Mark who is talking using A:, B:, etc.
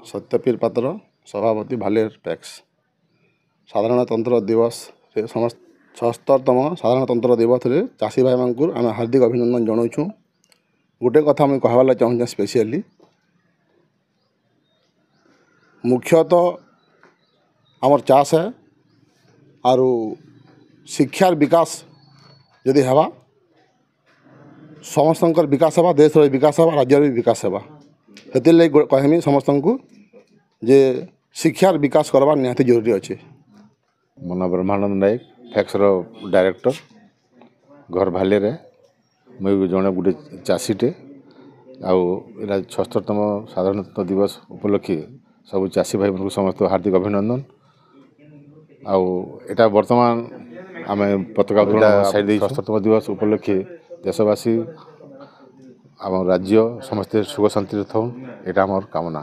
A: सत्यपीर पात्र सभापति भालेर पैक्स साधारणतंत्र दिवस 76तम साधारणतंत्र दिवस रे चाषी भाई मानक आम हार्दिक अभिनंदन जनाऊँ। गोटे कथा मुझे कहवार चाहूँ स्पेशली मुख्यतः आमर चाष है आरु शिक्षार विकास यदि हेबा समस्त विकास हेबा देश विकास हेबा राज्यर भी विकास हेबा से लगे कहमी समस्त को जे शिक्षार विकास करवा निहाती जरूरी अच्छे।
B: मो ना ब्रह्मानंद नायक फैक्स डायरेक्टर घर भाले मुझे जड़े गोटे चाषीटे आउ 76तम साधारणतंत्र दिवस उपलक्षे सब चाषी भाई मन समस्त हार्दिक अभिनंदन। आउ एटा वर्तमान आम पताका उत्तोलन 76तम दिवस उपलक्षे देशवासी आम राज्य समस्ते सुख शांति था यहाँ आम कामना।